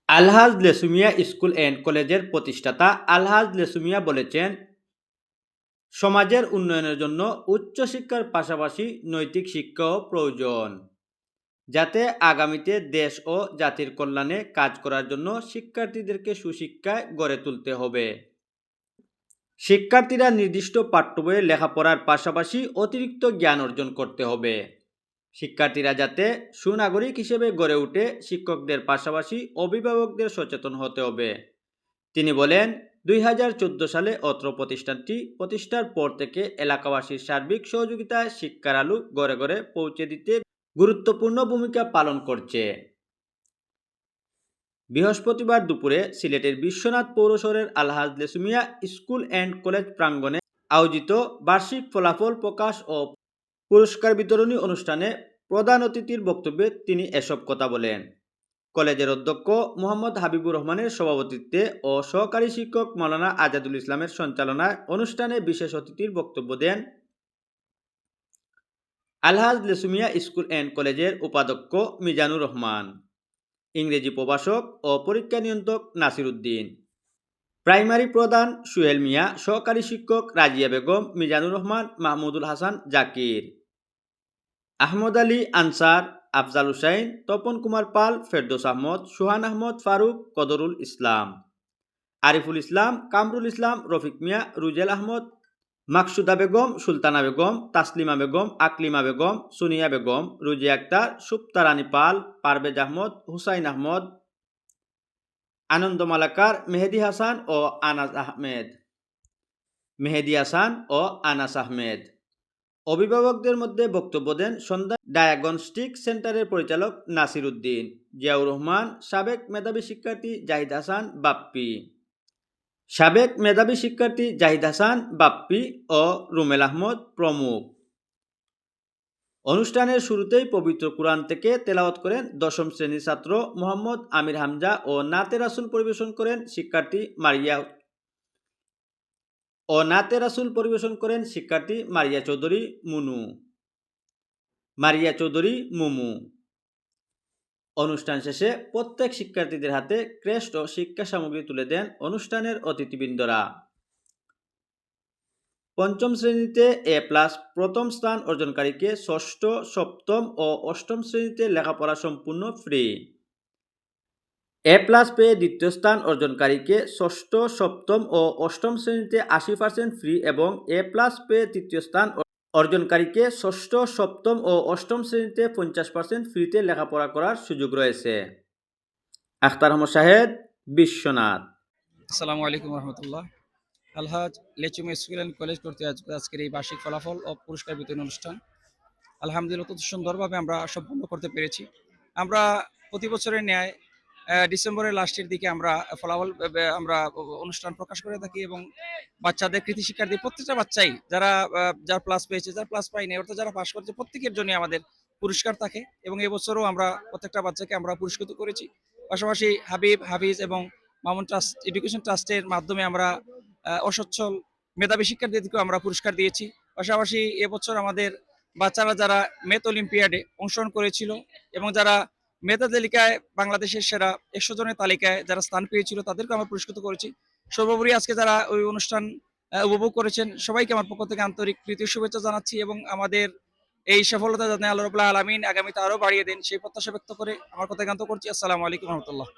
Alhaj লেসুমিয়া school and কলেজের প্রতিষ্ঠাতা আলহাজ লেসুমিয়া বলেছেন, সমাজের উন্নয়নের জন্য উচ্চশিক্ষার পাশাপাশি নৈতিক শিক্ষাও প্রয়োজন, যাতে আগামীতে দেশ ও জাতির কল্যাণে কাজ করার জন্য শিক্ষার্থীদেরকে সুশিক্ষায় গড়ে তুলতে হবে। শিক্ষার্থীরা নির্দিষ্ট পাঠ্য বইয়ে লেখাপড়ার পাশাপাশি অতিরিক্ত জ্ঞান অর্জন করতে হবে। শিক্ষার্থীরা যাতে সুনাগরিক হিসেবে গড়ে ওঠে, শিক্ষকদের পাশাপাশি অভিভাবকদের সচেতন হতে হবে। তিনি বলেন, 2014 সালে অত্র প্রতিষ্ঠানটি প্রতিষ্ঠার পর থেকে এলাকাবাসীর সার্বিক সহযোগিতায় শিক্ষার আলো ঘরে ঘরে পৌঁছে দিতে গুরুত্বপূর্ণ ভূমিকা পালন করছে। বৃহস্পতিবার দুপুরে সিলেটের বিশ্বনাথ পৌর শহরের আলহাজ লেসুমিয়া স্কুল অ্যান্ড কলেজ প্রাঙ্গণে আয়োজিত বার্ষিক ফলাফল প্রকাশ ও পুরস্কার বিতরণী অনুষ্ঠানে প্রধান অতিথির বক্তব্যে তিনি এসব কথা বলেন। কলেজের অধ্যক্ষ মোহাম্মদ হাবিবুর রহমানের সভাপতিত্বে ও সহকারী শিক্ষক মাওলানা আজাদুল ইসলামের সঞ্চালনায় অনুষ্ঠানে বিশেষ অতিথির বক্তব্য দেন আলহাজ লেসুমিয়া স্কুল অ্যান্ড কলেজের উপাধ্যক্ষ মিজানুর রহমান, ইংরেজি প্রভাষক ও পরীক্ষা নিয়ন্ত্রক নাসির উদ্দিন, প্রাইমারি প্রধান সুহেল মিয়া, সহকারী শিক্ষক রাজিয়া বেগম, মিজানুর রহমান, মাহমুদুল হাসান জাকির, আহমদ আলী আনসার, আফজাল হুসাইন, তপন কুমার পাল, ফেরদৌস আহমদ, সুহান আহমদ ফারুক, কদরুল ইসলাম, আরিফুল ইসলাম, কামরুল ইসলাম, রফিক মিয়া, রুজেল আহমদ, মাকসুদা বেগম, সুলতানা বেগম, তাসলিমা বেগম, আকলিমা বেগম, সুনিয়া বেগম, রুজিয়া আক্তার, সুপ্তা রানী পাল, পারভেজ আহমদ, হুসাইন আহমদ, আনন্দ মালাকার, মেহেদি হাসান ও আনাস আহমেদ। অভিভাবকদের মধ্যে বক্তব্য দেন সন্ধ্যা ডায়াগনস্টিক সেন্টারের পরিচালক নাসির উদ্দিন, জিয়াউর রহমান, সাবেক মেধাবী শিক্ষার্থী জাহিদ হাসান বাপ্পি ও রুমেল আহমদ প্রমুখ। অনুষ্ঠানের শুরুতেই পবিত্র কুরআন থেকে তেলাওয়াত করেন দশম শ্রেণীর ছাত্র মোহাম্মদ আমির হামজা ও নাতে রাসূল পরিবেশন করেন শিক্ষার্থী মারিয়া চৌধুরী মুমু। অনুষ্ঠান শেষে প্রত্যেক শিক্ষার্থীদের হাতে ক্রেস্ট ও শিক্ষা সামগ্রী তুলে দেন অনুষ্ঠানের অতিথিবৃন্দরা। পঞ্চম শ্রেণীতে এ প্লাস প্রথম স্থান অর্জনকারীকে ষষ্ঠ, সপ্তম ও অষ্টম শ্রেণীতে লেখাপড়া সম্পূর্ণ ফ্রি। এ প্লাস পেয়ে দ্বিতীয় স্থান অর্জনকারীকে ষষ্ঠ, সপ্তম ও অষ্টম শ্রেণীতে 80% ফ্রি এবং এ প্লাস পেয়ে তৃতীয় স্থান অর্জনকারীকে ষষ্ঠ, সপ্তম ও অষ্টম শ্রেণীতে 50% ফ্রিতে লেখাপড়া করার সুযোগ রয়েছে। আখতার আহমদ শাহেদ, বিশ্বনাথ। আসসালামু আলাইকুম রহমতুল্লাহ। আলহাজ লেচুমিয়া স্কুল অ্যান্ড কলেজ কর্তৃক আজকের এই বার্ষিক ফলাফল ও পুরস্কার বিতরণ অনুষ্ঠান আলহামদুলিল্লাহ অত্যন্ত সুন্দরভাবে আমরা সম্পন্ন করতে পেরেছি। আমরা প্রতি বছরের ন্যায় ডিসেম্বরের লাস্টের দিকে আমরা ফলাফল অনুষ্ঠান প্রকাশ করে থাকি এবং বাচ্চাদের কৃতি শিক্ষার্থী প্রত্যেকটা বাচ্চাই যারা প্লাস পেয়েছে, যারা প্লাস পায়নি, অর্থাৎ যারা পাস করেছে প্রত্যেকের জন্য আমাদের পুরস্কার থাকে এবং এবছরও আমরা প্রত্যেকটা বাচ্চাকে আমরা পুরস্কৃত করেছি। পাশাপাশি হাফিজ এবং মামুন ট্রাস্ট এডুকেশন ট্রাস্টের মাধ্যমে আমরা অসচ্ছল মেধাবী শিক্ষার্থীদেরকেও আমরা পুরস্কার দিয়েছি। পাশাপাশি এবছর আমাদের বাচ্চারা যারা ম্যাথ অলিম্পিয়াডে অংশগ্রহণ করেছিল এবং যারা মেধা তালিকায় বাংলাদেশের সেরা 100 জনের তালিকায় যারা স্থান পেয়েছিল তাদেরকে আমরা পুরস্কৃত করেছি। সর্বোপরি আজকে যারা ওই অনুষ্ঠান উপভোগ করেছেন সবাইকে আমার পক্ষ থেকে আন্তরিক প্রীতি শুভেচ্ছা জানাচ্ছি এবং আমাদের এই সফলতা যাতে আল্লাহ রাব্বুল আলামিন আগামীতে আরো বাড়িয়ে দেন সেই প্রত্যাশা ব্যক্ত করে আমার কথা জ্ঞাত করছি। আসসালামু আলাইকুম রহমতুল্লাহ।